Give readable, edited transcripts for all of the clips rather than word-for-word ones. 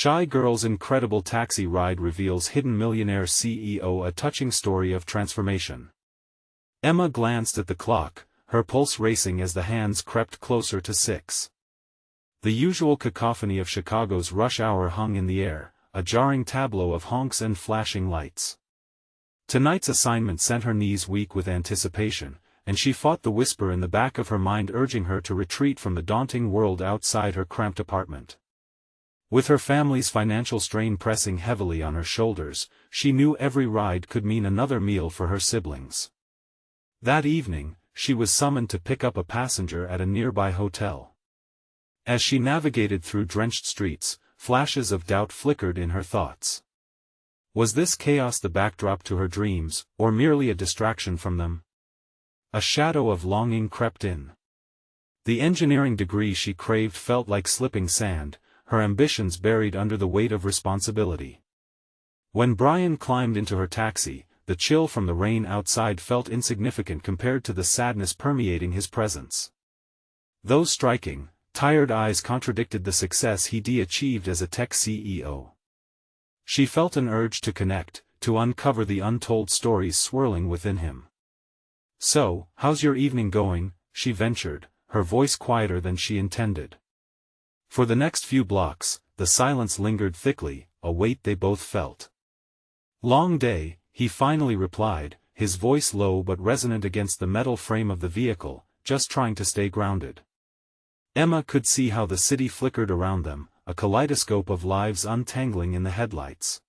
Shy Girl's incredible taxi ride reveals hidden millionaire CEO, a touching story of transformation. Emma glanced at the clock, her pulse racing as the hands crept closer to 6. The usual cacophony of Chicago's rush hour hung in the air, a jarring tableau of honks and flashing lights. Tonight's assignment sent her knees weak with anticipation, and she fought the whisper in the back of her mind urging her to retreat from the daunting world outside her cramped apartment. With her family's financial strain pressing heavily on her shoulders, she knew every ride could mean another meal for her siblings. That evening, she was summoned to pick up a passenger at a nearby hotel. As she navigated through drenched streets, flashes of doubt flickered in her thoughts. Was this chaos the backdrop to her dreams, or merely a distraction from them? A shadow of longing crept in. The engineering degree she craved felt like slipping sand, her ambitions buried under the weight of responsibility. When Brian climbed into her taxi, the chill from the rain outside felt insignificant compared to the sadness permeating his presence. Those striking, tired eyes contradicted the success he'd achieved as a tech CEO. She felt an urge to connect, to uncover the untold stories swirling within him. "So, how's your evening going?" she ventured, her voice quieter than she intended. For the next few blocks, the silence lingered thickly, a weight they both felt. "Long day," he finally replied, his voice low but resonant against the metal frame of the vehicle, just trying to stay grounded. Emma could see how the city flickered around them, a kaleidoscope of lives untangling in the headlights.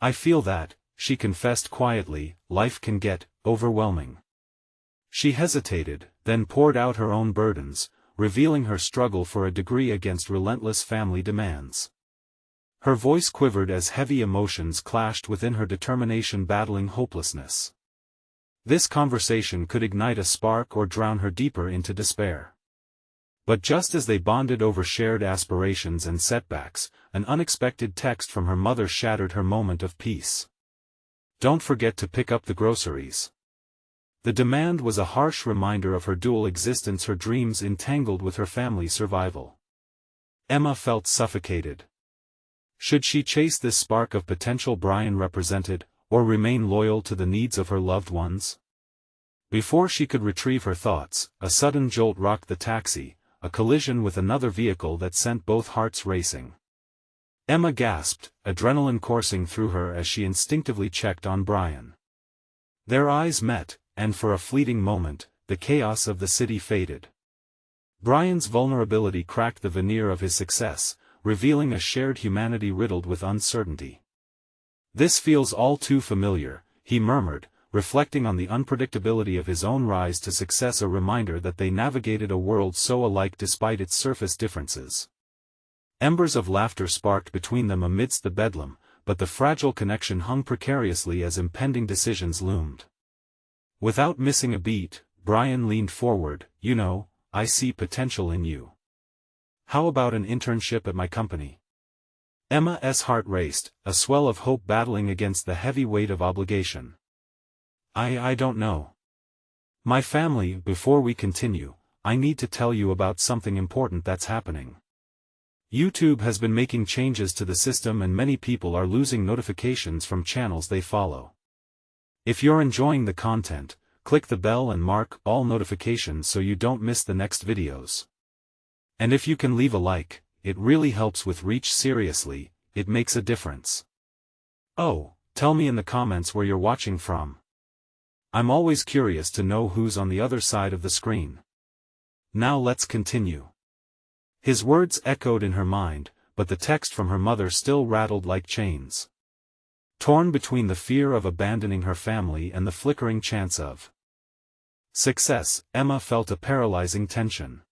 "I feel that," she confessed quietly, "life can get overwhelming." She hesitated, then poured out her own burdens, revealing her struggle for a degree against relentless family demands. Her voice quivered as heavy emotions clashed within her determination battling hopelessness. This conversation could ignite a spark or drown her deeper into despair. But just as they bonded over shared aspirations and setbacks, an unexpected text from her mother shattered her moment of peace. "Don't forget to pick up the groceries." The demand was a harsh reminder of her dual existence, her dreams entangled with her family's survival. Emma felt suffocated. Should she chase this spark of potential Brian represented, or remain loyal to the needs of her loved ones? Before she could retrieve her thoughts, a sudden jolt rocked the taxi, a collision with another vehicle that sent both hearts racing. Emma gasped, adrenaline coursing through her as she instinctively checked on Brian. Their eyes met, and for a fleeting moment, the chaos of the city faded. Brian's vulnerability cracked the veneer of his success, revealing a shared humanity riddled with uncertainty. "This feels all too familiar," he murmured, reflecting on the unpredictability of his own rise to success, a reminder that they navigated a world so alike despite its surface differences. Embers of laughter sparked between them amidst the bedlam, but the fragile connection hung precariously as impending decisions loomed. Without missing a beat, Brian leaned forward. "You know, I see potential in you. How about an internship at my company?" Emma's heart raced, a swell of hope battling against the heavy weight of obligation. I don't know. My family." "Before we continue, I need to tell you about something important that's happening. YouTube has been making changes to the system and many people are losing notifications from channels they follow. If you're enjoying the content, click the bell and mark all notifications so you don't miss the next videos. And if you can leave a like, it really helps with reach. Seriously, it makes a difference. Oh, tell me in the comments where you're watching from. I'm always curious to know who's on the other side of the screen. Now let's continue." His words echoed in her mind, but the text from her mother still rattled like chains. Torn between the fear of abandoning her family and the flickering chance of success, Emma felt a paralyzing tension.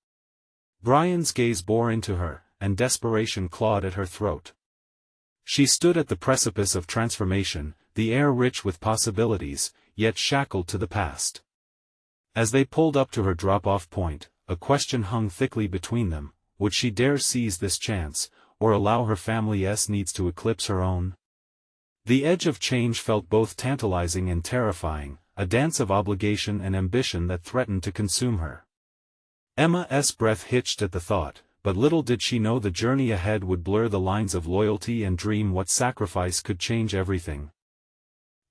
Brian's gaze bore into her, and desperation clawed at her throat. She stood at the precipice of transformation, the air rich with possibilities, yet shackled to the past. As they pulled up to her drop-off point, a question hung thickly between them: would she dare seize this chance, or allow her family's needs to eclipse her own? The edge of change felt both tantalizing and terrifying, a dance of obligation and ambition that threatened to consume her. Emma's breath hitched at the thought, but little did she know the journey ahead would blur the lines of loyalty and dream. What sacrifice could change everything.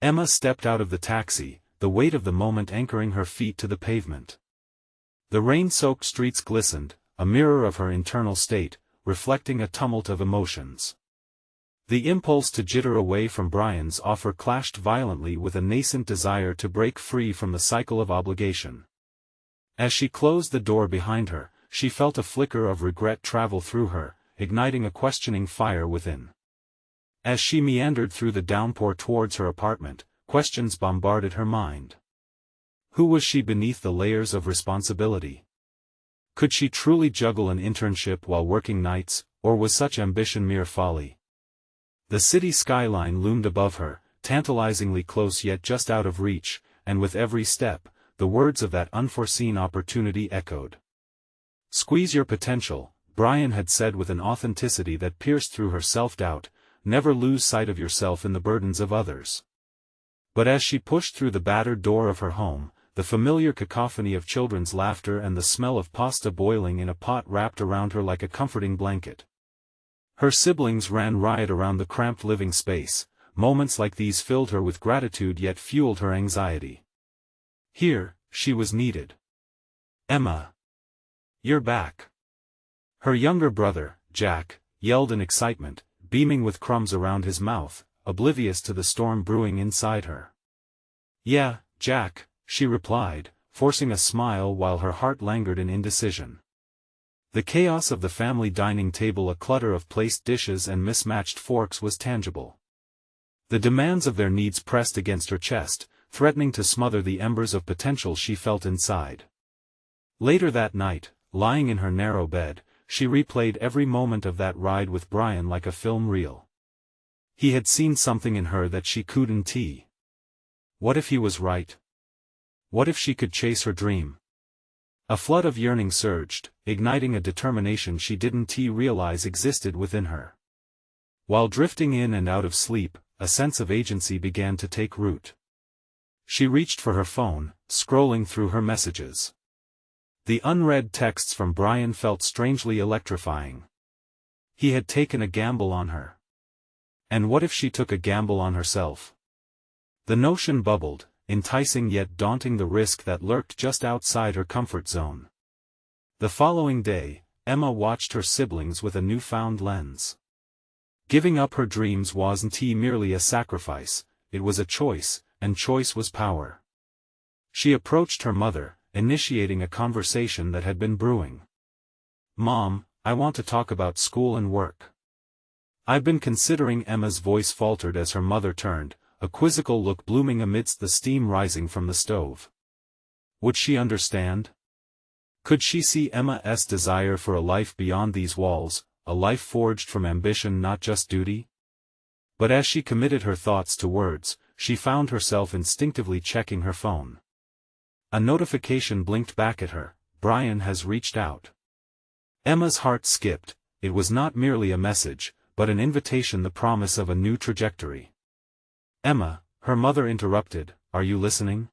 Emma stepped out of the taxi, the weight of the moment anchoring her feet to the pavement. The rain-soaked streets glistened, a mirror of her internal state, reflecting a tumult of emotions. The impulse to jitter away from Brian's offer clashed violently with a nascent desire to break free from the cycle of obligation. As she closed the door behind her, she felt a flicker of regret travel through her, igniting a questioning fire within. As she meandered through the downpour towards her apartment, questions bombarded her mind. Who was she beneath the layers of responsibility? Could she truly juggle an internship while working nights, or was such ambition mere folly? The city skyline loomed above her, tantalizingly close yet just out of reach, and with every step, the words of that unforeseen opportunity echoed. "Squeeze your potential," Brian had said with an authenticity that pierced through her self-doubt. "Never lose sight of yourself in the burdens of others." But as she pushed through the battered door of her home, the familiar cacophony of children's laughter and the smell of pasta boiling in a pot wrapped around her like a comforting blanket. Her siblings ran riot around the cramped living space. Moments like these filled her with gratitude yet fueled her anxiety. Here, she was needed. "Emma! You're back!" Her younger brother, Jack, yelled in excitement, beaming with crumbs around his mouth, oblivious to the storm brewing inside her. "Yeah, Jack," she replied, forcing a smile while her heart languored in indecision. The chaos of the family dining table, a clutter of placed dishes and mismatched forks, was tangible. The demands of their needs pressed against her chest, threatening to smother the embers of potential she felt inside. Later that night, lying in her narrow bed, she replayed every moment of that ride with Brian like a film reel. He had seen something in her that she couldn't see. What if he was right? What if she could chase her dream? A flood of yearning surged, igniting a determination she didn't realize existed within her. While drifting in and out of sleep, a sense of agency began to take root. She reached for her phone, scrolling through her messages. The unread texts from Brian felt strangely electrifying. He had taken a gamble on her. And what if she took a gamble on herself? The notion bubbled, enticing yet daunting, the risk that lurked just outside her comfort zone. The following day, Emma watched her siblings with a newfound lens. Giving up her dreams wasn't merely a sacrifice, it was a choice, and choice was power. She approached her mother, initiating a conversation that had been brewing. "Mom, I want to talk about school and work. I've been considering." Emma's voice faltered as her mother turned, a quizzical look blooming amidst the steam rising from the stove. Would she understand? Could she see Emma's desire for a life beyond these walls, a life forged from ambition, not just duty? But as she committed her thoughts to words, she found herself instinctively checking her phone. A notification blinked back at her. "Brian has reached out." Emma's heart skipped. It was not merely a message, but an invitation, the promise of a new trajectory. "Emma," her mother interrupted, "are you listening?"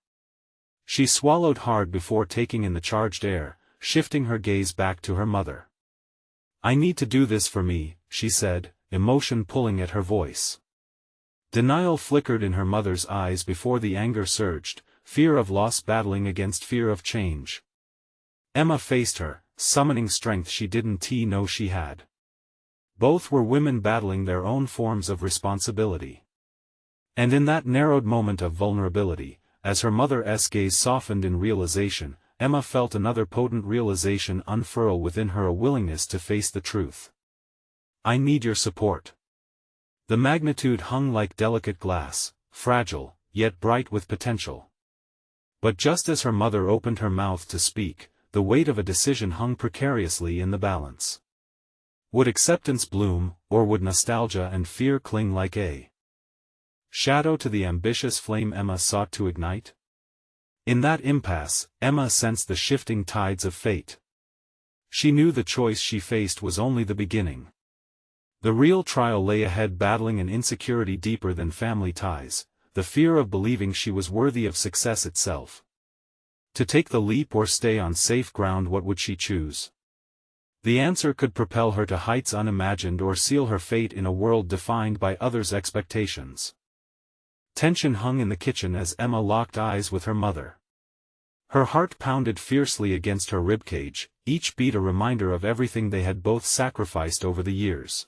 She swallowed hard before taking in the charged air, shifting her gaze back to her mother. "I need to do this for me," she said, emotion pulling at her voice. Denial flickered in her mother's eyes before the anger surged, fear of loss battling against fear of change. Emma faced her, summoning strength she didn't know she had. Both were women battling their own forms of responsibility. And in that narrowed moment of vulnerability, as her mother's gaze softened in realization, Emma felt another potent realization unfurl within her, a willingness to face the truth. "I need your support." The magnitude hung like delicate glass, fragile, yet bright with potential. But just as her mother opened her mouth to speak, the weight of a decision hung precariously in the balance. Would acceptance bloom, or would nostalgia and fear cling like a shadow to the ambitious flame Emma sought to ignite? In that impasse, Emma sensed the shifting tides of fate. She knew the choice she faced was only the beginning. The real trial lay ahead, battling an insecurity deeper than family ties, the fear of believing she was worthy of success itself. To take the leap or stay on safe ground, what would she choose? The answer could propel her to heights unimagined or seal her fate in a world defined by others' expectations. Tension hung in the kitchen as Emma locked eyes with her mother. Her heart pounded fiercely against her ribcage, each beat a reminder of everything they had both sacrificed over the years.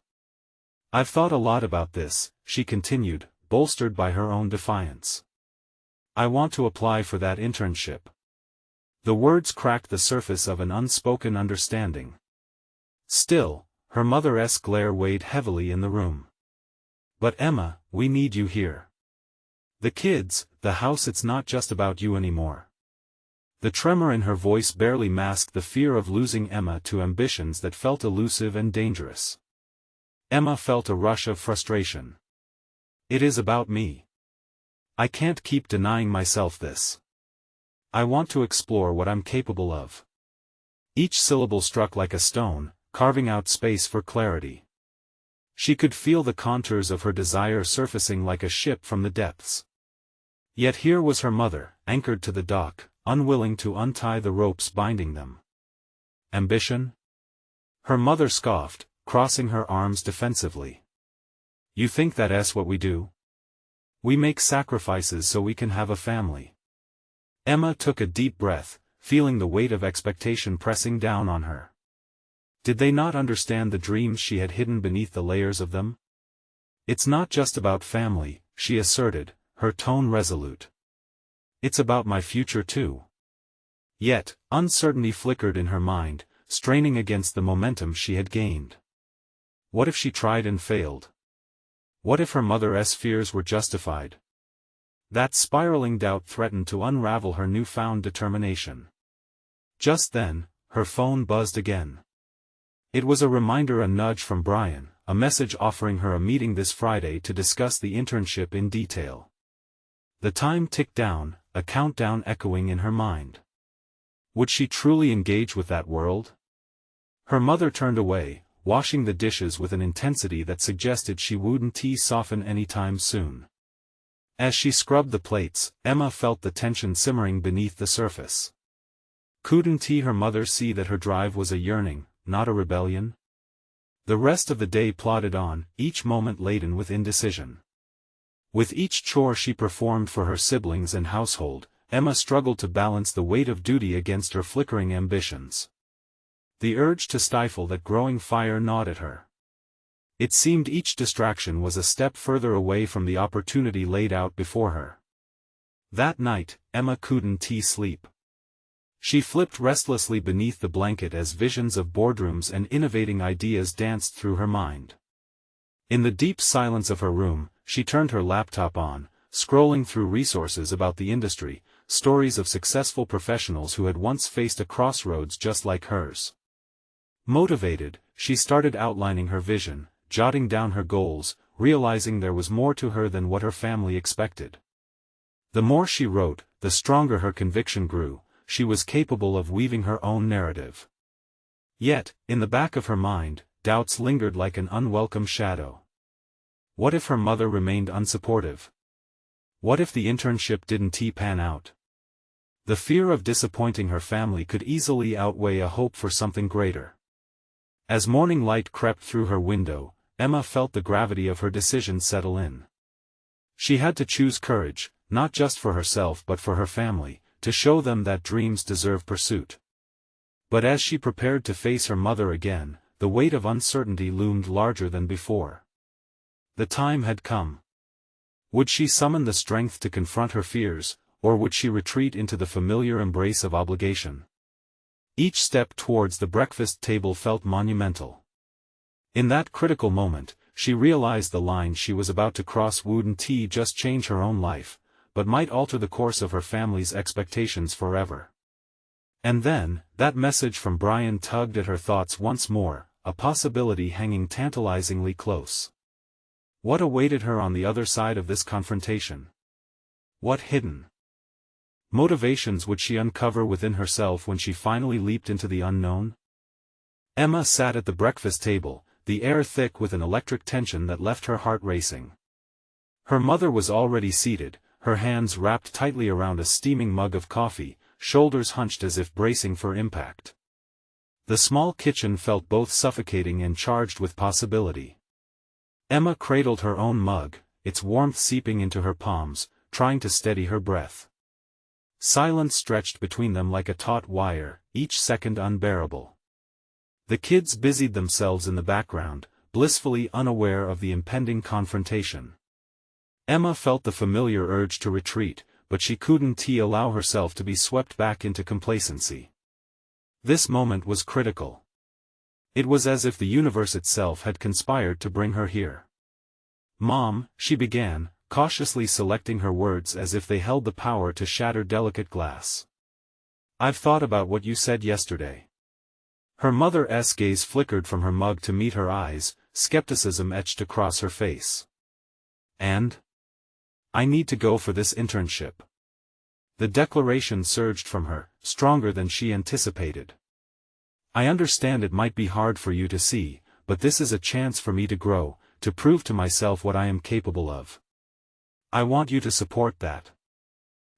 "I've thought a lot about this," she continued, bolstered by her own defiance. "I want to apply for that internship." The words cracked the surface of an unspoken understanding. Still, her mother's glare weighed heavily in the room. "But Emma, we need you here. The kids, the house, it's not just about you anymore." The tremor in her voice barely masked the fear of losing Emma to ambitions that felt elusive and dangerous. Emma felt a rush of frustration. "It is about me. I can't keep denying myself this. I want to explore what I'm capable of." Each syllable struck like a stone, carving out space for clarity. She could feel the contours of her desire surfacing like a ship from the depths. Yet here was her mother, anchored to the dock, unwilling to untie the ropes binding them. Ambition? Her mother scoffed, crossing her arms defensively. "You think that's what we do? We make sacrifices so we can have a family." Emma took a deep breath, feeling the weight of expectation pressing down on her. Did they not understand the dreams she had hidden beneath the layers of them? "It's not just about family," she asserted, her tone resolute. "It's about my future too." Yet, uncertainty flickered in her mind, straining against the momentum she had gained. What if she tried and failed? What if her mother's fears were justified? That spiraling doubt threatened to unravel her newfound determination. Just then, her phone buzzed again. It was a reminder, a nudge from Brian, a message offering her a meeting this Friday to discuss the internship in detail. The time ticked down, a countdown echoing in her mind. Would she truly engage with that world? Her mother turned away, washing the dishes with an intensity that suggested she wouldn't soften anytime soon. As she scrubbed the plates, Emma felt the tension simmering beneath the surface. Couldn't her mother see that her drive was a yearning, not a rebellion? The rest of the day plodded on, each moment laden with indecision. With each chore she performed for her siblings and household, Emma struggled to balance the weight of duty against her flickering ambitions. The urge to stifle that growing fire gnawed at her. It seemed each distraction was a step further away from the opportunity laid out before her. That night, Emma couldn't sleep. She flipped restlessly beneath the blanket as visions of boardrooms and innovating ideas danced through her mind. In the deep silence of her room, she turned her laptop on, scrolling through resources about the industry, stories of successful professionals who had once faced a crossroads just like hers. Motivated, she started outlining her vision, jotting down her goals, realizing there was more to her than what her family expected. The more she wrote, the stronger her conviction grew. She was capable of weaving her own narrative. Yet, in the back of her mind, doubts lingered like an unwelcome shadow. What if her mother remained unsupportive? What if the internship didn't pan out? The fear of disappointing her family could easily outweigh a hope for something greater. As morning light crept through her window, Emma felt the gravity of her decision settle in. She had to choose courage, not just for herself but for her family, to show them that dreams deserve pursuit. But as she prepared to face her mother again, the weight of uncertainty loomed larger than before. The time had come. Would she summon the strength to confront her fears, or would she retreat into the familiar embrace of obligation? Each step towards the breakfast table felt monumental. In that critical moment, she realized the line she was about to cross wouldn't just change her own life, but might alter the course of her family's expectations forever. And then, that message from Brian tugged at her thoughts once more, a possibility hanging tantalizingly close. What awaited her on the other side of this confrontation? What hidden motivations would she uncover within herself when she finally leaped into the unknown? Emma sat at the breakfast table, the air thick with an electric tension that left her heart racing. Her mother was already seated, her hands wrapped tightly around a steaming mug of coffee, shoulders hunched as if bracing for impact. The small kitchen felt both suffocating and charged with possibility. Emma cradled her own mug, its warmth seeping into her palms, trying to steady her breath. Silence stretched between them like a taut wire, each second unbearable. The kids busied themselves in the background, blissfully unaware of the impending confrontation. Emma felt the familiar urge to retreat, but she couldn't allow herself to be swept back into complacency. This moment was critical. It was as if the universe itself had conspired to bring her here. "Mom," she began, cautiously selecting her words as if they held the power to shatter delicate glass. "I've thought about what you said yesterday." Her mother's gaze flickered from her mug to meet her eyes, skepticism etched across her face. "And? I need to go for this internship." The declaration surged from her, stronger than she anticipated. "I understand it might be hard for you to see, but this is a chance for me to grow, to prove to myself what I am capable of. I want you to support that."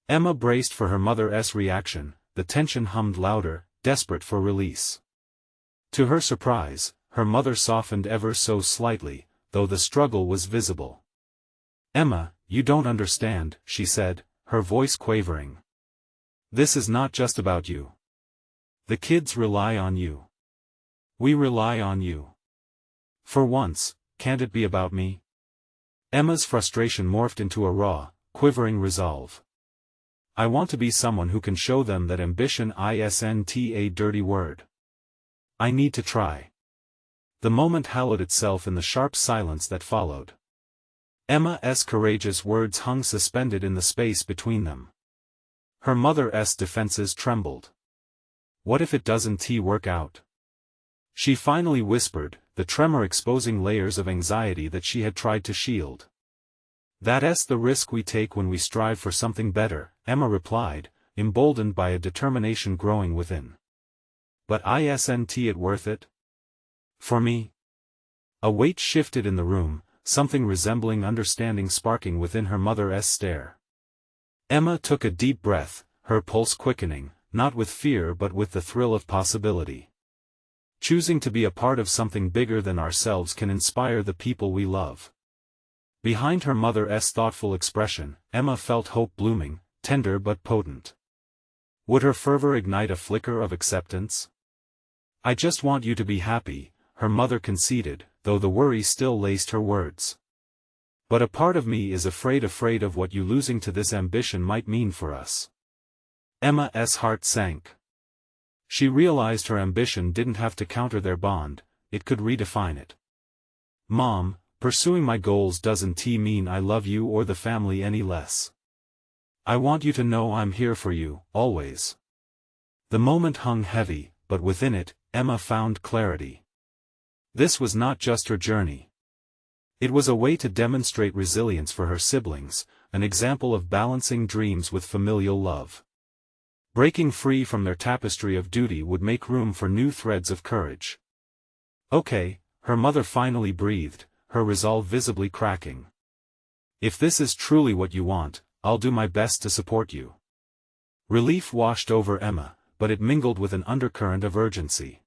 Emma braced for her mother's reaction, the tension hummed louder, desperate for release. To her surprise, her mother softened ever so slightly, though the struggle was visible. "Emma, you don't understand," she said, her voice quavering. "This is not just about you. The kids rely on you. We rely on you. For once, can't it be about me?" Emma's frustration morphed into a raw, quivering resolve. "I want to be someone who can show them that ambition isn't a dirty word. I need to try." The moment hallowed itself in the sharp silence that followed. Emma's courageous words hung suspended in the space between them. Her mother's defenses trembled. "What if it doesn't work out?" she finally whispered, the tremor exposing layers of anxiety that she had tried to shield. "That's the risk we take when we strive for something better," Emma replied, emboldened by a determination growing within. "But isn't it worth it? For me?" A weight shifted in the room, something resembling understanding sparking within her mother's stare. Emma took a deep breath, her pulse quickening, not with fear but with the thrill of possibility. Choosing to be a part of something bigger than ourselves can inspire the people we love. Behind her mother's thoughtful expression, Emma felt hope blooming, tender but potent. Would her fervor ignite a flicker of acceptance? "I just want you to be happy," her mother conceded, though the worry still laced her words. "But a part of me is afraid of what you losing to this ambition might mean for us." Emma's heart sank. She realized her ambition didn't have to counter their bond, it could redefine it. "Mom, pursuing my goals doesn't mean I love you or the family any less. I want you to know I'm here for you, always." The moment hung heavy, but within it, Emma found clarity. This was not just her journey. It was a way to demonstrate resilience for her siblings, an example of balancing dreams with familial love. Breaking free from their tapestry of duty would make room for new threads of courage. "Okay," her mother finally breathed, her resolve visibly cracking. "If this is truly what you want, I'll do my best to support you." Relief washed over Emma, but it mingled with an undercurrent of urgency.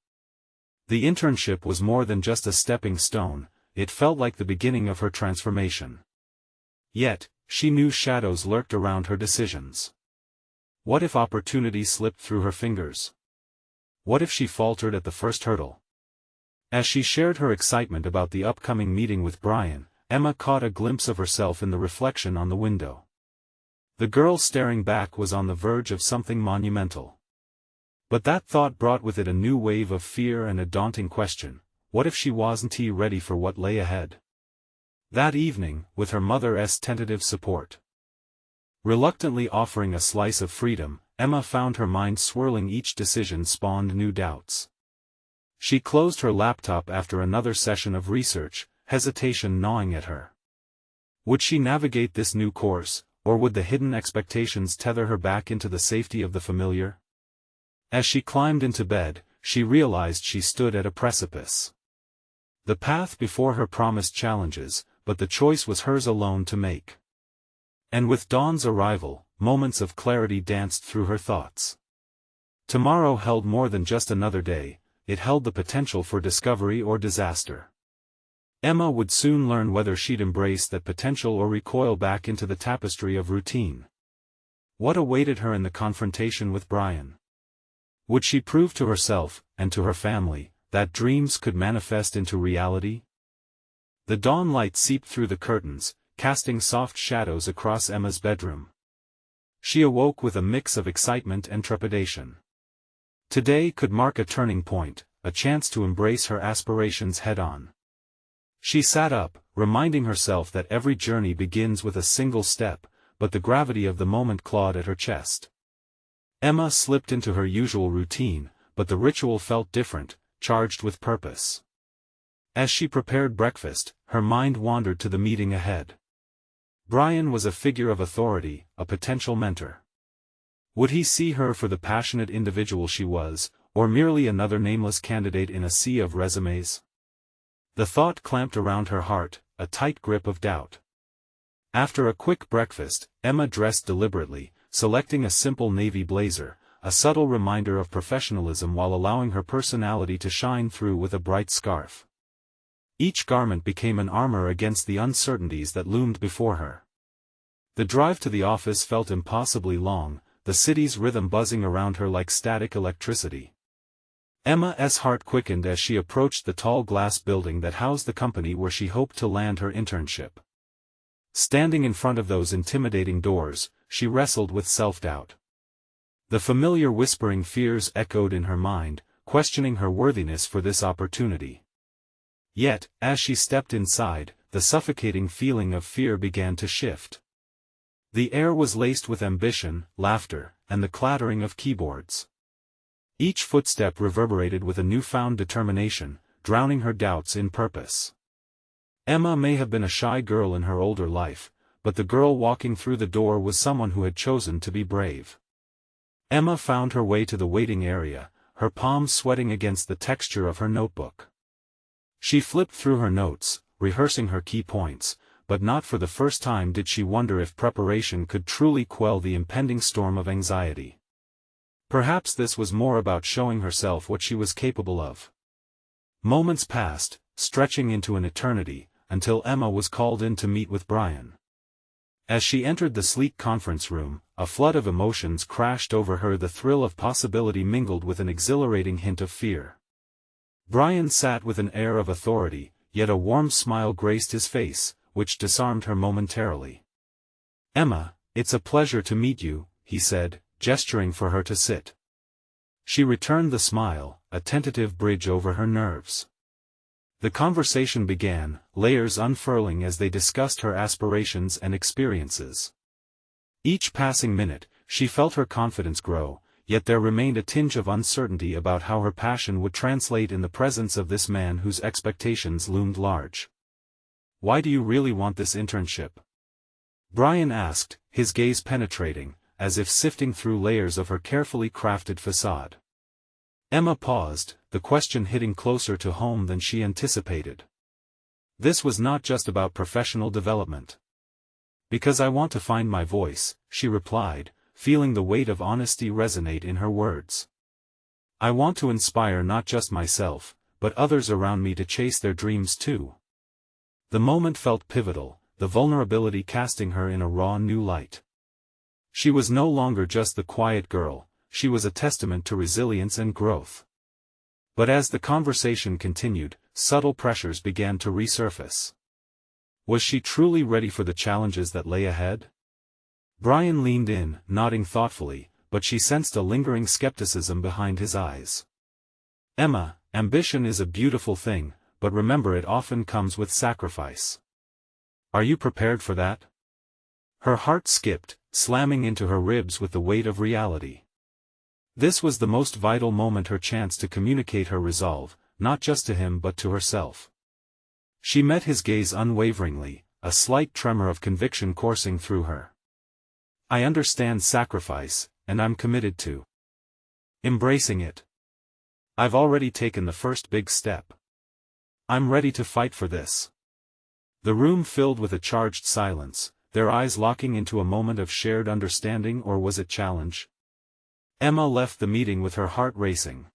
The internship was more than just a stepping stone, it felt like the beginning of her transformation. Yet, she knew shadows lurked around her decisions. What if opportunity slipped through her fingers? What if she faltered at the first hurdle? As she shared her excitement about the upcoming meeting with Brian, Emma caught a glimpse of herself in the reflection on the window. The girl staring back was on the verge of something monumental. But that thought brought with it a new wave of fear and a daunting question: what if she wasn't ready for what lay ahead? That evening, with her mother's tentative support, reluctantly offering a slice of freedom, Emma found her mind swirling. Each decision spawned new doubts. She closed her laptop after another session of research, hesitation gnawing at her. Would she navigate this new course, or would the hidden expectations tether her back into the safety of the familiar? As she climbed into bed, she realized she stood at a precipice. The path before her promised challenges, but the choice was hers alone to make. And with dawn's arrival, moments of clarity danced through her thoughts. Tomorrow held more than just another day, it held the potential for discovery or disaster. Emma would soon learn whether she'd embrace that potential or recoil back into the tapestry of routine. What awaited her in the confrontation with Brian? Would she prove to herself, and to her family, that dreams could manifest into reality? The dawn light seeped through the curtains, casting soft shadows across Emma's bedroom. She awoke with a mix of excitement and trepidation. Today could mark a turning point, a chance to embrace her aspirations head-on. She sat up, reminding herself that every journey begins with a single step, but the gravity of the moment clawed at her chest. Emma slipped into her usual routine, but the ritual felt different, charged with purpose. As she prepared breakfast, her mind wandered to the meeting ahead. Brian was a figure of authority, a potential mentor. Would he see her for the passionate individual she was, or merely another nameless candidate in a sea of resumes? The thought clamped around her heart, a tight grip of doubt. After a quick breakfast, Emma dressed deliberately, selecting a simple navy blazer, a subtle reminder of professionalism while allowing her personality to shine through with a bright scarf. Each garment became an armor against the uncertainties that loomed before her. The drive to the office felt impossibly long, the city's rhythm buzzing around her like static electricity. Emma's heart quickened as she approached the tall glass building that housed the company where she hoped to land her internship. Standing in front of those intimidating doors, she wrestled with self-doubt. The familiar whispering fears echoed in her mind, questioning her worthiness for this opportunity. Yet, as she stepped inside, the suffocating feeling of fear began to shift. The air was laced with ambition, laughter, and the clattering of keyboards. Each footstep reverberated with a newfound determination, drowning her doubts in purpose. Emma may have been a shy girl in her older life, but the girl walking through the door was someone who had chosen to be brave. Emma found her way to the waiting area, her palms sweating against the texture of her notebook. She flipped through her notes, rehearsing her key points, but not for the first time did she wonder if preparation could truly quell the impending storm of anxiety. Perhaps this was more about showing herself what she was capable of. Moments passed, stretching into an eternity, until Emma was called in to meet with Brian. As she entered the sleek conference room, a flood of emotions crashed over her, the thrill of possibility mingled with an exhilarating hint of fear. Brian sat with an air of authority, yet a warm smile graced his face, which disarmed her momentarily. "Emma, it's a pleasure to meet you," he said, gesturing for her to sit. She returned the smile, a tentative bridge over her nerves. The conversation began, layers unfurling as they discussed her aspirations and experiences. Each passing minute, she felt her confidence grow, yet there remained a tinge of uncertainty about how her passion would translate in the presence of this man whose expectations loomed large. "Why do you really want this internship?" Brian asked, his gaze penetrating, as if sifting through layers of her carefully crafted facade. Emma paused, the question hitting closer to home than she anticipated. This was not just about professional development. "Because I want to find my voice," she replied, feeling the weight of honesty resonate in her words. "I want to inspire not just myself, but others around me to chase their dreams too." The moment felt pivotal, the vulnerability casting her in a raw new light. She was no longer just the quiet girl, she was a testament to resilience and growth. But as the conversation continued, subtle pressures began to resurface. Was she truly ready for the challenges that lay ahead? Brian leaned in, nodding thoughtfully, but she sensed a lingering skepticism behind his eyes. "Emma, ambition is a beautiful thing, but remember it often comes with sacrifice. Are you prepared for that?" Her heart skipped, slamming into her ribs with the weight of reality. This was the most vital moment, her chance to communicate her resolve, not just to him but to herself. She met his gaze unwaveringly, a slight tremor of conviction coursing through her. "I understand sacrifice, and I'm committed to embracing it. I've already taken the first big step. I'm ready to fight for this." The room filled with a charged silence, their eyes locking into a moment of shared understanding, or was it challenge? Emma left the meeting with her heart racing.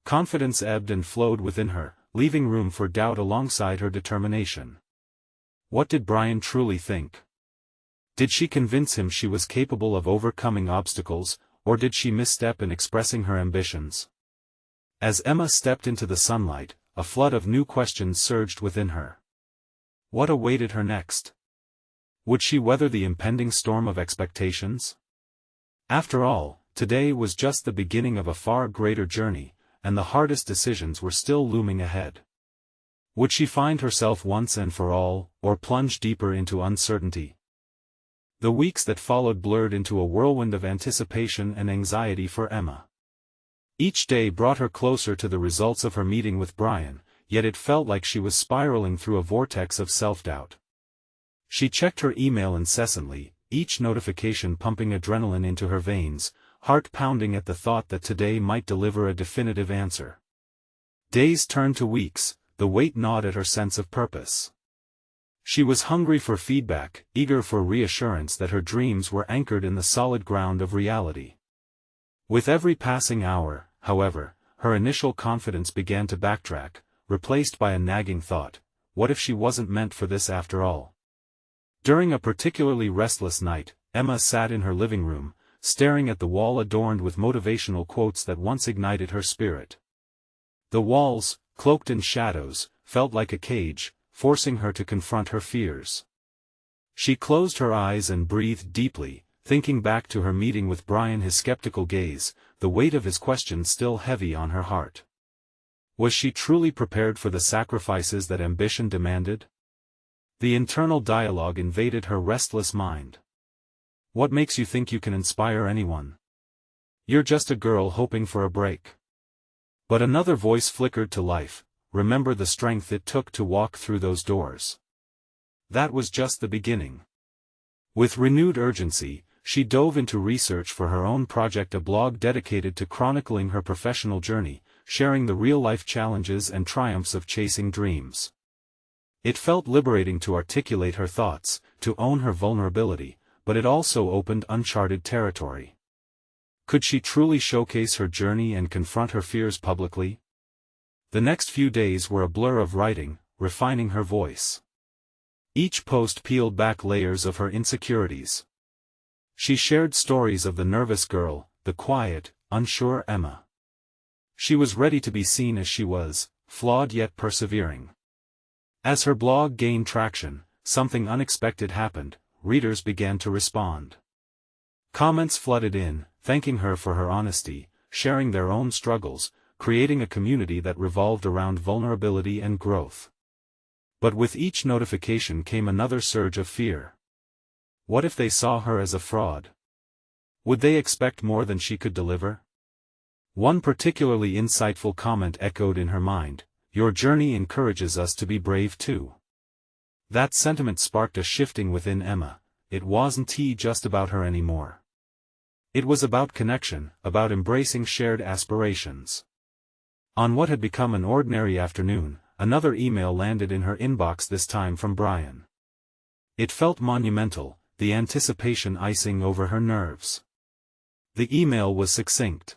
Confidence ebbed and flowed within her, leaving room for doubt alongside her determination. What did Brian truly think? Did she convince him she was capable of overcoming obstacles, or did she misstep in expressing her ambitions? As Emma stepped into the sunlight, a flood of new questions surged within her. What awaited her next? Would she weather the impending storm of expectations? After all, today was just the beginning of a far greater journey, and the hardest decisions were still looming ahead. Would she find herself once and for all, or plunge deeper into uncertainty? The weeks that followed blurred into a whirlwind of anticipation and anxiety for Emma. Each day brought her closer to the results of her meeting with Brian, yet it felt like she was spiraling through a vortex of self-doubt. She checked her email incessantly, each notification pumping adrenaline into her veins, heart pounding at the thought that today might deliver a definitive answer. Days turned to weeks, the weight gnawed at her sense of purpose. She was hungry for feedback, eager for reassurance that her dreams were anchored in the solid ground of reality. With every passing hour, however, her initial confidence began to backtrack, replaced by a nagging thought: what if she wasn't meant for this after all? During a particularly restless night, Emma sat in her living room, staring at the wall adorned with motivational quotes that once ignited her spirit. The walls, cloaked in shadows, felt like a cage, forcing her to confront her fears. She closed her eyes and breathed deeply, thinking back to her meeting with Brian, his skeptical gaze, the weight of his questions still heavy on her heart. Was she truly prepared for the sacrifices that ambition demanded? The internal dialogue invaded her restless mind. What makes you think you can inspire anyone? You're just a girl hoping for a break. But another voice flickered to life: remember the strength it took to walk through those doors. That was just the beginning. With renewed urgency, she dove into research for her own project, a blog dedicated to chronicling her professional journey, sharing the real-life challenges and triumphs of chasing dreams. It felt liberating to articulate her thoughts, to own her vulnerability, but it also opened uncharted territory. Could she truly showcase her journey and confront her fears publicly? The next few days were a blur of writing, refining her voice. Each post peeled back layers of her insecurities. She shared stories of the nervous girl, the quiet, unsure Emma. She was ready to be seen as she was, flawed yet persevering. As her blog gained traction, something unexpected happened: readers began to respond. Comments flooded in, thanking her for her honesty, sharing their own struggles, creating a community that revolved around vulnerability and growth. But with each notification came another surge of fear. What if they saw her as a fraud? Would they expect more than she could deliver? One particularly insightful comment echoed in her mind: your journey encourages us to be brave too. That sentiment sparked a shifting within Emma. It wasn't just about her anymore. It was about connection, about embracing shared aspirations. On what had become an ordinary afternoon, another email landed in her inbox, this time from Brian. It felt monumental, the anticipation icing over her nerves. The email was succinct.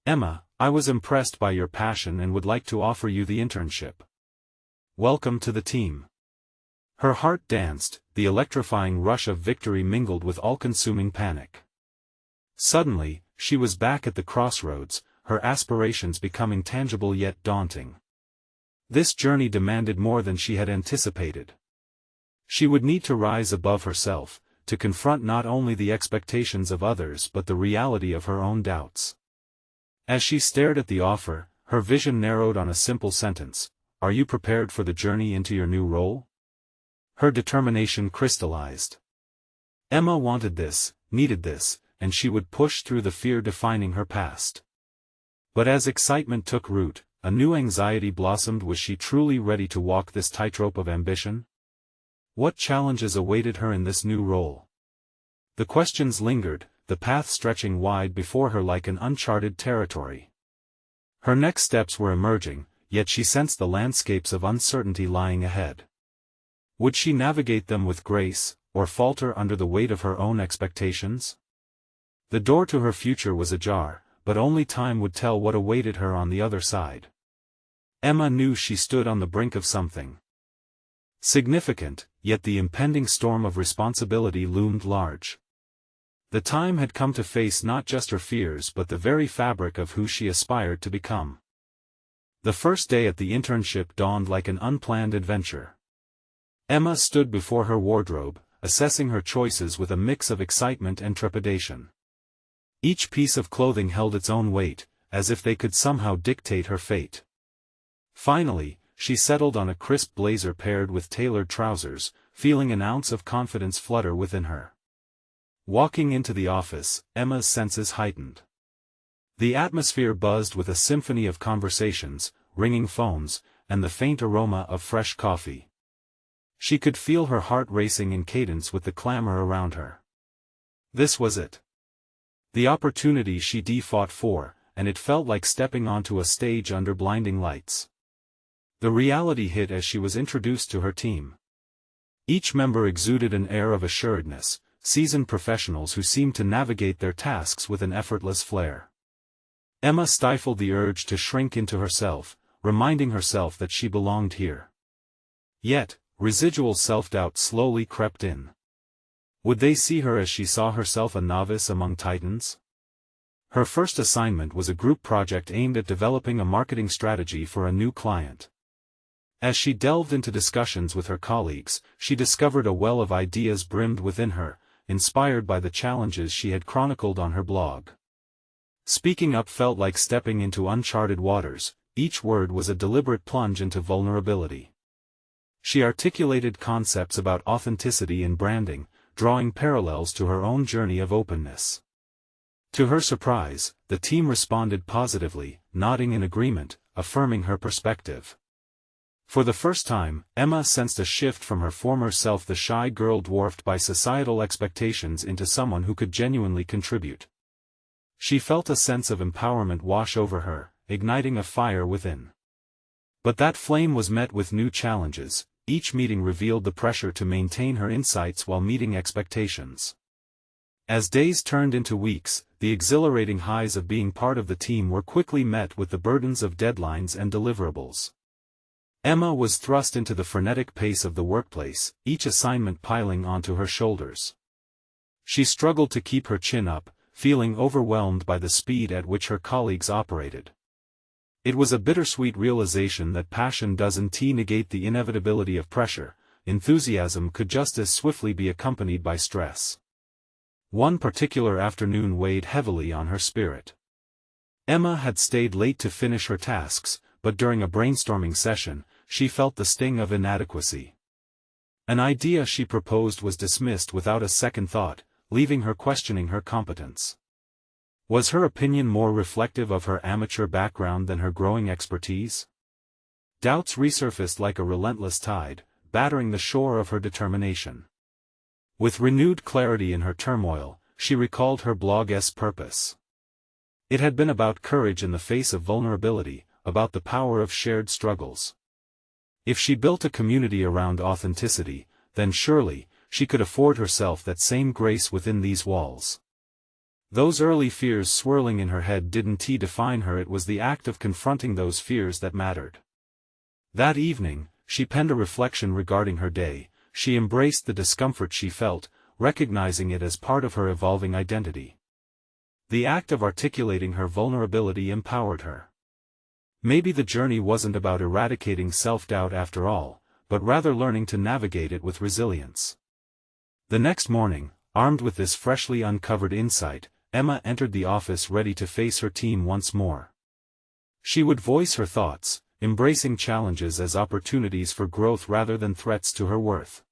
Emma, I was impressed by your passion and would like to offer you the internship. Welcome to the team. Her heart danced, the electrifying rush of victory mingled with all-consuming panic. Suddenly, she was back at the crossroads, her aspirations becoming tangible yet daunting. This journey demanded more than she had anticipated. She would need to rise above herself, to confront not only the expectations of others but the reality of her own doubts. As she stared at the offer, her vision narrowed on a simple sentence: are you prepared for the journey into your new role? Her determination crystallized. Emma wanted this, needed this, and she would push through the fear defining her past. But as excitement took root, a new anxiety blossomed. Was she truly ready to walk this tightrope of ambition? What challenges awaited her in this new role? The questions lingered, the path stretching wide before her like an uncharted territory. Her next steps were emerging, yet she sensed the landscapes of uncertainty lying ahead. Would she navigate them with grace, or falter under the weight of her own expectations? The door to her future was ajar, but only time would tell what awaited her on the other side. Emma knew she stood on the brink of something significant, yet the impending storm of responsibility loomed large. The time had come to face not just her fears but the very fabric of who she aspired to become. The first day at the internship dawned like an unplanned adventure. Emma stood before her wardrobe, assessing her choices with a mix of excitement and trepidation. Each piece of clothing held its own weight, as if they could somehow dictate her fate. Finally, she settled on a crisp blazer paired with tailored trousers, feeling an ounce of confidence flutter within her. Walking into the office, Emma's senses heightened. The atmosphere buzzed with a symphony of conversations, ringing phones, and the faint aroma of fresh coffee. She could feel her heart racing in cadence with the clamor around her. This was it. The opportunity she fought for, and it felt like stepping onto a stage under blinding lights. The reality hit as she was introduced to her team. Each member exuded an air of assuredness, seasoned professionals who seemed to navigate their tasks with an effortless flair. Emma stifled the urge to shrink into herself, reminding herself that she belonged here. Yet, residual self-doubt slowly crept in. Would they see her as she saw herself, a novice among titans? Her first assignment was a group project aimed at developing a marketing strategy for a new client. As she delved into discussions with her colleagues, she discovered a well of ideas brimmed within her, inspired by the challenges she had chronicled on her blog. Speaking up felt like stepping into uncharted waters. Each word was a deliberate plunge into vulnerability. She articulated concepts about authenticity in branding, drawing parallels to her own journey of openness. To her surprise, the team responded positively, nodding in agreement, affirming her perspective. For the first time, Emma sensed a shift from her former self, the shy girl dwarfed by societal expectations, into someone who could genuinely contribute. She felt a sense of empowerment wash over her, igniting a fire within. But that flame was met with new challenges. Each meeting revealed the pressure to maintain her insights while meeting expectations. As days turned into weeks, the exhilarating highs of being part of the team were quickly met with the burdens of deadlines and deliverables. Emma was thrust into the frenetic pace of the workplace, each assignment piling onto her shoulders. She struggled to keep her chin up, feeling overwhelmed by the speed at which her colleagues operated. It was a bittersweet realization that passion doesn't negate the inevitability of pressure. Enthusiasm could just as swiftly be accompanied by stress. One particular afternoon weighed heavily on her spirit. Emma had stayed late to finish her tasks, but during a brainstorming session, she felt the sting of inadequacy. An idea she proposed was dismissed without a second thought, leaving her questioning her competence. Was her opinion more reflective of her amateur background than her growing expertise? Doubts resurfaced like a relentless tide, battering the shore of her determination. With renewed clarity in her turmoil, she recalled her blog's purpose. It had been about courage in the face of vulnerability, about the power of shared struggles. If she built a community around authenticity, then surely, she could afford herself that same grace within these walls. Those early fears swirling in her head didn't define her. It was the act of confronting those fears that mattered. That evening, she penned a reflection regarding her day. She embraced the discomfort she felt, recognizing it as part of her evolving identity. The act of articulating her vulnerability empowered her. Maybe the journey wasn't about eradicating self-doubt after all, but rather learning to navigate it with resilience. The next morning, armed with this freshly uncovered insight, Emma entered the office ready to face her team once more. She would voice her thoughts, embracing challenges as opportunities for growth rather than threats to her worth.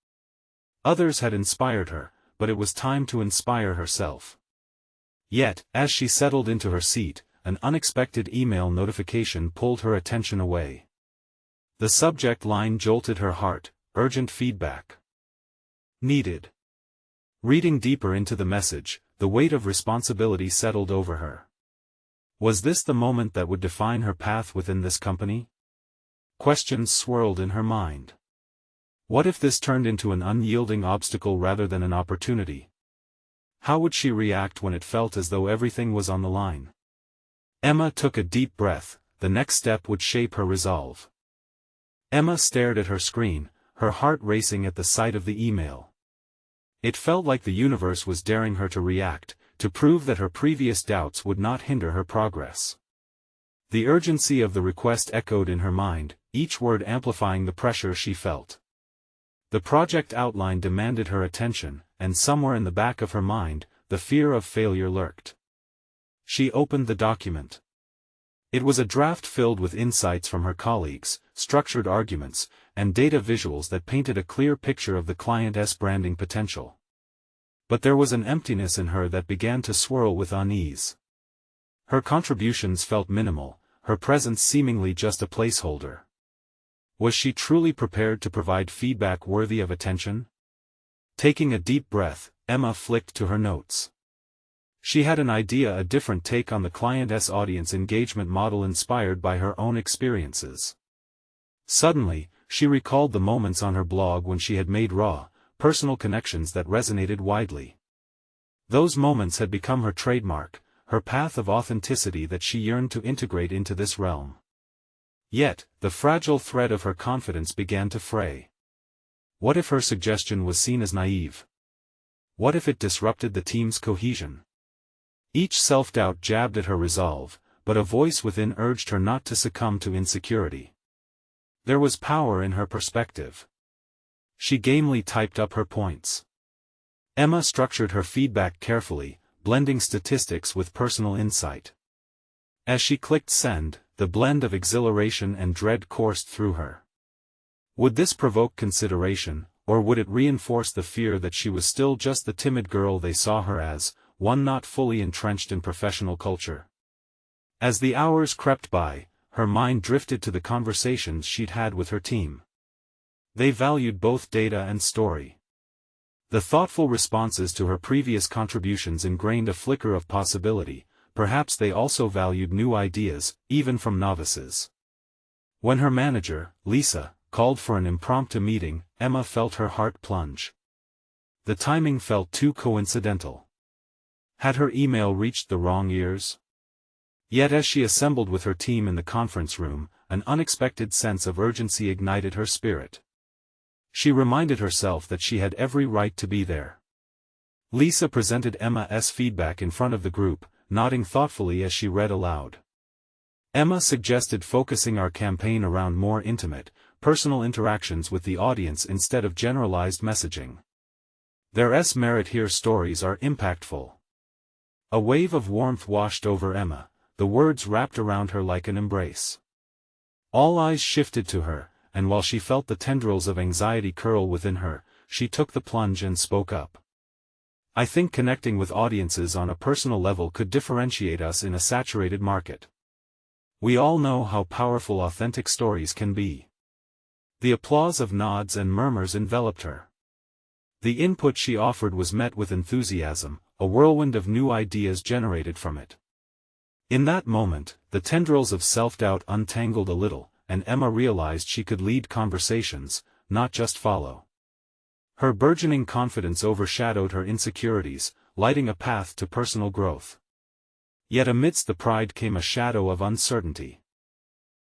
Others had inspired her, but it was time to inspire herself. Yet, as she settled into her seat, an unexpected email notification pulled her attention away. The subject line jolted her heart: urgent feedback. Needed. Reading deeper into the message, the weight of responsibility settled over her. Was this the moment that would define her path within this company? Questions swirled in her mind. What if this turned into an unyielding obstacle rather than an opportunity? How would she react when it felt as though everything was on the line? Emma took a deep breath. The next step would shape her resolve. Emma stared at her screen, her heart racing at the sight of the email. It felt like the universe was daring her to react, to prove that her previous doubts would not hinder her progress. The urgency of the request echoed in her mind, each word amplifying the pressure she felt. The project outline demanded her attention, and somewhere in the back of her mind, the fear of failure lurked. She opened the document. It was a draft filled with insights from her colleagues, structured arguments, and data visuals that painted a clear picture of the client's branding potential. But there was an emptiness in her that began to swirl with unease. Her contributions felt minimal, her presence seemingly just a placeholder. Was she truly prepared to provide feedback worthy of attention? Taking a deep breath, Emma flicked to her notes. She had an idea, a different take on the client's audience engagement model inspired by her own experiences. Suddenly, she recalled the moments on her blog when she had made raw, personal connections that resonated widely. Those moments had become her trademark, her path of authenticity that she yearned to integrate into this realm. Yet, the fragile thread of her confidence began to fray. What if her suggestion was seen as naive? What if it disrupted the team's cohesion? Each self-doubt jabbed at her resolve, but a voice within urged her not to succumb to insecurity. There was power in her perspective. She gamely typed up her points. Emma structured her feedback carefully, blending statistics with personal insight. As she clicked send, the blend of exhilaration and dread coursed through her. Would this provoke consideration, or would it reinforce the fear that she was still just the timid girl they saw her as, one not fully entrenched in professional culture? As the hours crept by, her mind drifted to the conversations she'd had with her team. They valued both data and story. The thoughtful responses to her previous contributions ingrained a flicker of possibility. Perhaps they also valued new ideas, even from novices. When her manager, Lisa, called for an impromptu meeting, Emma felt her heart plunge. The timing felt too coincidental. Had her email reached the wrong ears? Yet as she assembled with her team in the conference room, an unexpected sense of urgency ignited her spirit. She reminded herself that she had every right to be there. Lisa presented Emma's feedback in front of the group, nodding thoughtfully as she read aloud. Emma suggested focusing our campaign around more intimate, personal interactions with the audience instead of generalized messaging. There's merit here. Stories are impactful. A wave of warmth washed over Emma, the words wrapped around her like an embrace. All eyes shifted to her, and while she felt the tendrils of anxiety curl within her, she took the plunge and spoke up. I think connecting with audiences on a personal level could differentiate us in a saturated market. We all know how powerful authentic stories can be. The applause of nods and murmurs enveloped her. The input she offered was met with enthusiasm, a whirlwind of new ideas generated from it. In that moment, the tendrils of self-doubt untangled a little, and Emma realized she could lead conversations, not just follow. Her burgeoning confidence overshadowed her insecurities, lighting a path to personal growth. Yet amidst the pride came a shadow of uncertainty.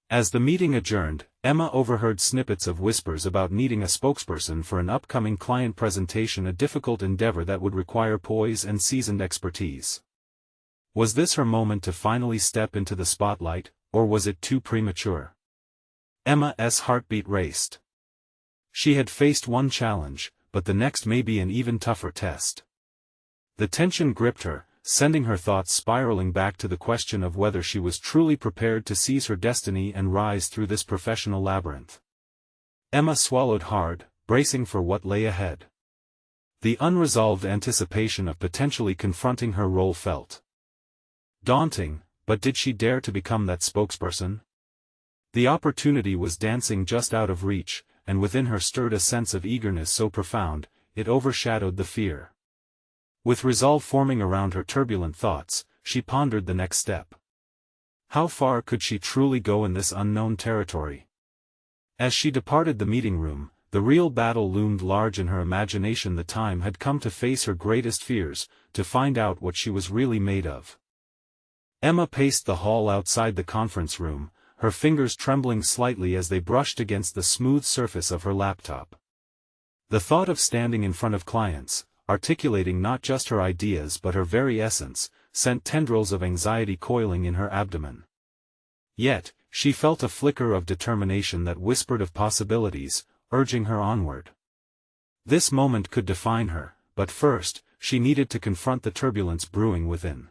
As the meeting adjourned, Emma overheard snippets of whispers about needing a spokesperson for an upcoming client presentation, a difficult endeavor that would require poise and seasoned expertise. Was this her moment to finally step into the spotlight, or was it too premature? Emma's heartbeat raced. She had faced one challenge, but the next may be an even tougher test. The tension gripped her, sending her thoughts spiraling back to the question of whether she was truly prepared to seize her destiny and rise through this professional labyrinth. Emma swallowed hard, bracing for what lay ahead. The unresolved anticipation of potentially confronting her role felt daunting, but did she dare to become that spokesperson? The opportunity was dancing just out of reach, and within her stirred a sense of eagerness so profound, it overshadowed the fear. With resolve forming around her turbulent thoughts, she pondered the next step. How far could she truly go in this unknown territory? As she departed the meeting room, the real battle loomed large in her imagination. The time had come to face her greatest fears, to find out what she was really made of. Emma paced the hall outside the conference room, her fingers trembling slightly as they brushed against the smooth surface of her laptop. The thought of standing in front of clients, articulating not just her ideas but her very essence, sent tendrils of anxiety coiling in her abdomen. Yet, she felt a flicker of determination that whispered of possibilities, urging her onward. This moment could define her, but first, she needed to confront the turbulence brewing within.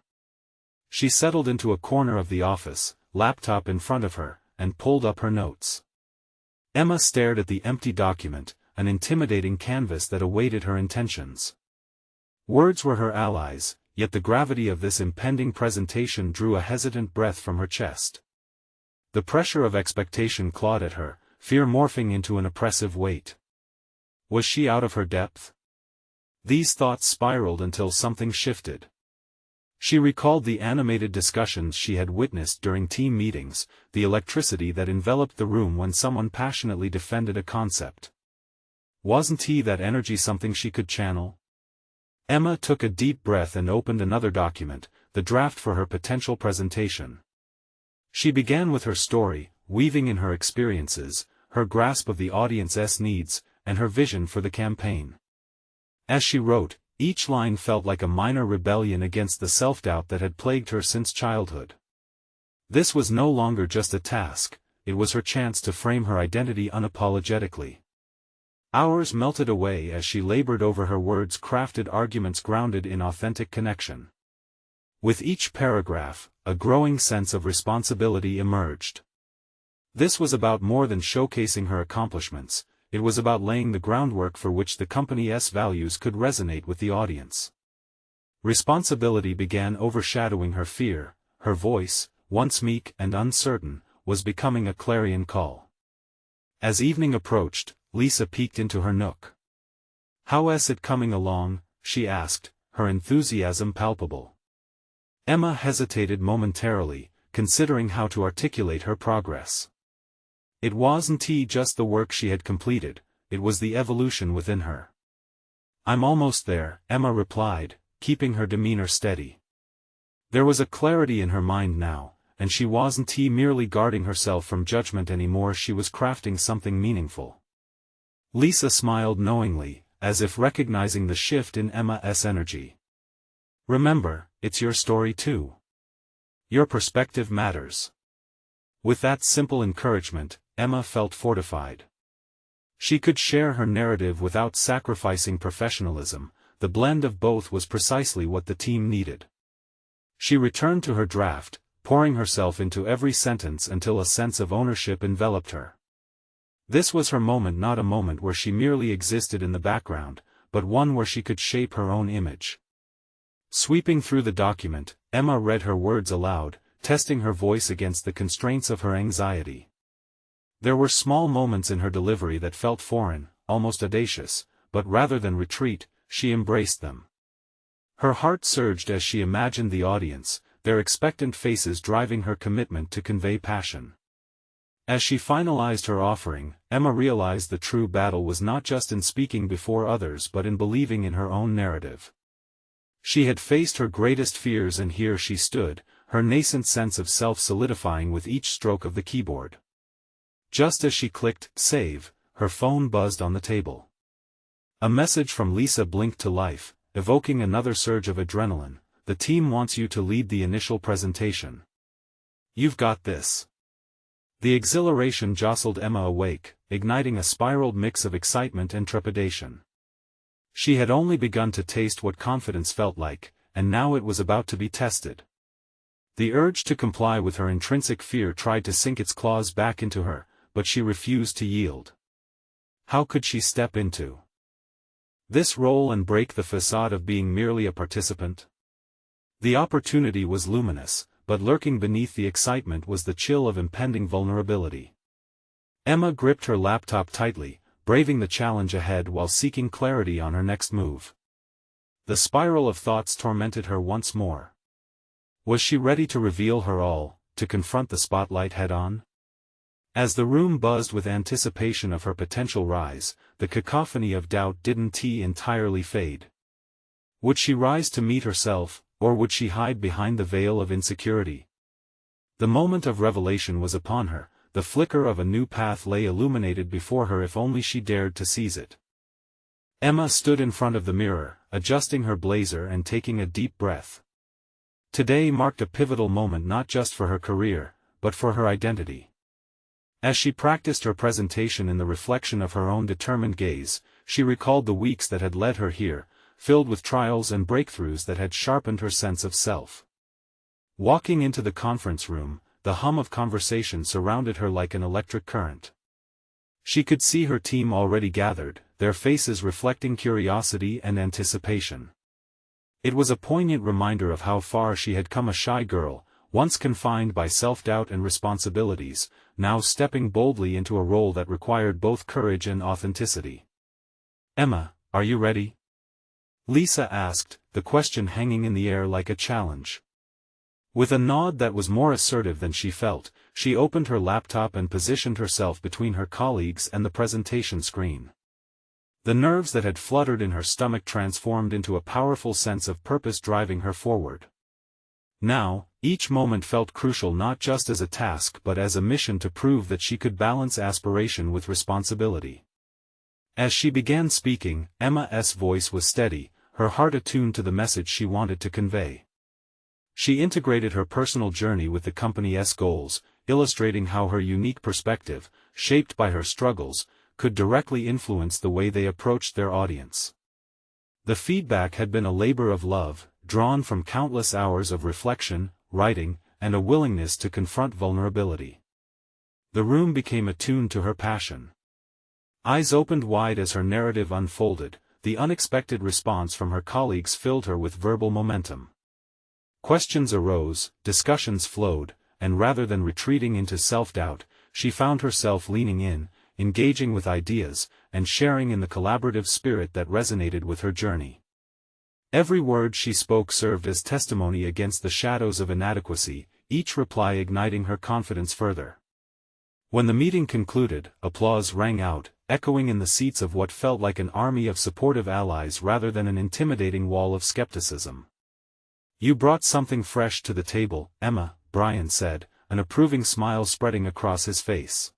She settled into a corner of the office, laptop in front of her, and pulled up her notes. Emma stared at the empty document, an intimidating canvas that awaited her intentions. Words were her allies, yet the gravity of this impending presentation drew a hesitant breath from her chest. The pressure of expectation clawed at her, fear morphing into an oppressive weight. Was she out of her depth? These thoughts spiraled until something shifted. She recalled the animated discussions she had witnessed during team meetings, the electricity that enveloped the room when someone passionately defended a concept. Wasn't that energy something she could channel? Emma took a deep breath and opened another document, the draft for her potential presentation. She began with her story, weaving in her experiences, her grasp of the audience's needs, and her vision for the campaign. As she wrote, each line felt like a minor rebellion against the self-doubt that had plagued her since childhood. This was no longer just a task, it was her chance to frame her identity unapologetically. Hours melted away as she labored over her words-crafted arguments grounded in authentic connection. With each paragraph, a growing sense of responsibility emerged. This was about more than showcasing her accomplishments. It was about laying the groundwork for which the company's values could resonate with the audience. Responsibility began overshadowing her fear, her voice, once meek and uncertain, was becoming a clarion call. As evening approached, Lisa peeked into her nook. "How's it coming along?" she asked, her enthusiasm palpable. Emma hesitated momentarily, considering how to articulate her progress. It wasn't just the work she had completed, it was the evolution within her. "I'm almost there," Emma replied, keeping her demeanor steady. There was a clarity in her mind now, and she wasn't merely guarding herself from judgment anymore, she was crafting something meaningful. Lisa smiled knowingly, as if recognizing the shift in Emma's energy. "Remember, it's your story too. Your perspective matters." With that simple encouragement, Emma felt fortified. She could share her narrative without sacrificing professionalism, the blend of both was precisely what the team needed. She returned to her draft, pouring herself into every sentence until a sense of ownership enveloped her. This was her moment, not a moment where she merely existed in the background, but one where she could shape her own image. Sweeping through the document, Emma read her words aloud, testing her voice against the constraints of her anxiety. There were small moments in her delivery that felt foreign, almost audacious, but rather than retreat, she embraced them. Her heart surged as she imagined the audience, their expectant faces driving her commitment to convey passion. As she finalized her offering, Emma realized the true battle was not just in speaking before others but in believing in her own narrative. She had faced her greatest fears and here she stood, her nascent sense of self solidifying with each stroke of the keyboard. Just as she clicked save, her phone buzzed on the table. A message from Lisa blinked to life, evoking another surge of adrenaline. "The team wants you to lead the initial presentation. You've got this." The exhilaration jostled Emma awake, igniting a spiraled mix of excitement and trepidation. She had only begun to taste what confidence felt like, and now it was about to be tested. The urge to comply with her intrinsic fear tried to sink its claws back into her, but she refused to yield. How could she step into this role and break the facade of being merely a participant? The opportunity was luminous, but lurking beneath the excitement was the chill of impending vulnerability. Emma gripped her laptop tightly, braving the challenge ahead while seeking clarity on her next move. The spiral of thoughts tormented her once more. Was she ready to reveal her all, to confront the spotlight head-on? As the room buzzed with anticipation of her potential rise, the cacophony of doubt didn't entirely fade. Would she rise to meet herself, or would she hide behind the veil of insecurity? The moment of revelation was upon her, the flicker of a new path lay illuminated before her if only she dared to seize it. Emma stood in front of the mirror, adjusting her blazer and taking a deep breath. Today marked a pivotal moment not just for her career, but for her identity. As she practiced her presentation in the reflection of her own determined gaze, she recalled the weeks that had led her here, filled with trials and breakthroughs that had sharpened her sense of self. Walking into the conference room, the hum of conversation surrounded her like an electric current. She could see her team already gathered, their faces reflecting curiosity and anticipation. It was a poignant reminder of how far she had come, a shy girl, once confined by self-doubt and responsibilities, now stepping boldly into a role that required both courage and authenticity. "Emma, are you ready?" Lisa asked, the question hanging in the air like a challenge. With a nod that was more assertive than she felt, she opened her laptop and positioned herself between her colleagues and the presentation screen. The nerves that had fluttered in her stomach transformed into a powerful sense of purpose driving her forward. Now, each moment felt crucial, not just as a task but as a mission to prove that she could balance aspiration with responsibility. As she began speaking, Emma's voice was steady, her heart attuned to the message she wanted to convey. She integrated her personal journey with the company's goals, illustrating how her unique perspective, shaped by her struggles, could directly influence the way they approached their audience. The feedback had been a labor of love, drawn from countless hours of reflection, writing, and a willingness to confront vulnerability. The room became attuned to her passion. Eyes opened wide as her narrative unfolded, the unexpected response from her colleagues filled her with verbal momentum. Questions arose, discussions flowed, and rather than retreating into self-doubt, she found herself leaning in, engaging with ideas, and sharing in the collaborative spirit that resonated with her journey. Every word she spoke served as testimony against the shadows of inadequacy, each reply igniting her confidence further. When the meeting concluded, applause rang out, echoing in the seats of what felt like an army of supportive allies rather than an intimidating wall of skepticism. "You brought something fresh to the table, Emma," Brian said, an approving smile spreading across his face.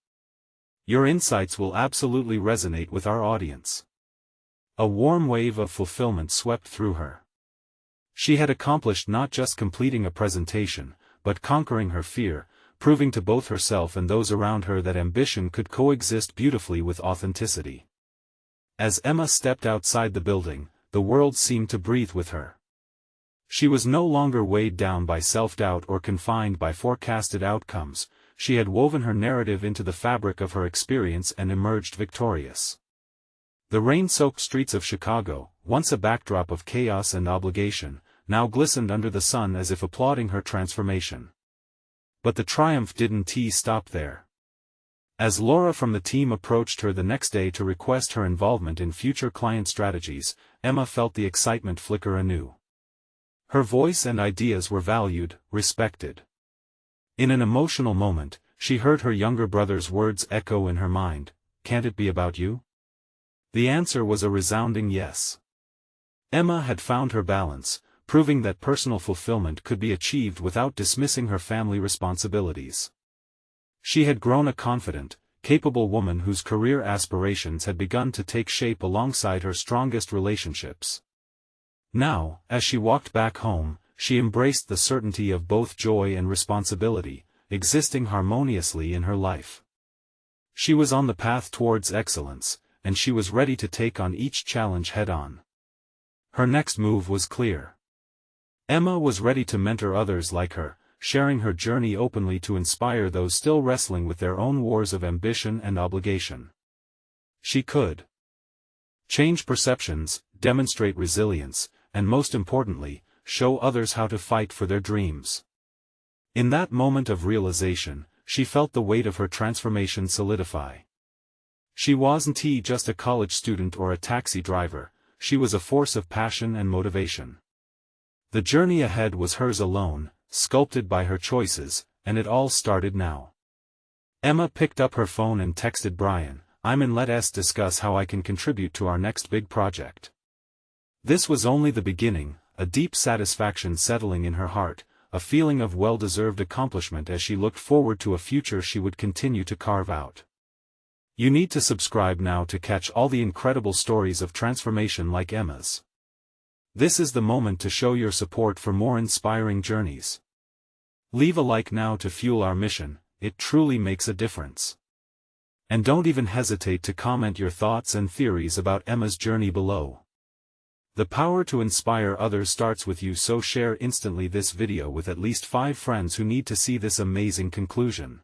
"Your insights will absolutely resonate with our audience." A warm wave of fulfillment swept through her. She had accomplished not just completing a presentation, but conquering her fear, proving to both herself and those around her that ambition could coexist beautifully with authenticity. As Emma stepped outside the building, the world seemed to breathe with her. She was no longer weighed down by self-doubt or confined by forecasted outcomes. She had woven her narrative into the fabric of her experience and emerged victorious. The rain-soaked streets of Chicago, once a backdrop of chaos and obligation, now glistened under the sun as if applauding her transformation. But the triumph didn't stop there. As Laura from the team approached her the next day to request her involvement in future client strategies, Emma felt the excitement flicker anew. Her voice and ideas were valued, respected. In an emotional moment, she heard her younger brother's words echo in her mind, "Can't it be about you?" The answer was a resounding yes. Emma had found her balance, proving that personal fulfillment could be achieved without dismissing her family responsibilities. She had grown a confident, capable woman whose career aspirations had begun to take shape alongside her strongest relationships. Now, as she walked back home, she embraced the certainty of both joy and responsibility, existing harmoniously in her life. She was on the path towards excellence, and she was ready to take on each challenge head-on. Her next move was clear. Emma was ready to mentor others like her, sharing her journey openly to inspire those still wrestling with their own wars of ambition and obligation. She could change perceptions, demonstrate resilience, and most importantly, show others how to fight for their dreams. In that moment of realization, she felt the weight of her transformation solidify. She wasn't just a college student or a taxi driver, she was a force of passion and motivation. The journey ahead was hers alone, sculpted by her choices, and it all started now. Emma picked up her phone and texted Brian, "I'm in, let's discuss how I can contribute to our next big project." This was only the beginning, a deep satisfaction settling in her heart, a feeling of well-deserved accomplishment as she looked forward to a future she would continue to carve out. You need to subscribe now to catch all the incredible stories of transformation like Emma's. This is the moment to show your support for more inspiring journeys. Leave a like now to fuel our mission, it truly makes a difference. And don't even hesitate to comment your thoughts and theories about Emma's journey below. The power to inspire others starts with you, so share instantly this video with at least 5 friends who need to see this amazing conclusion.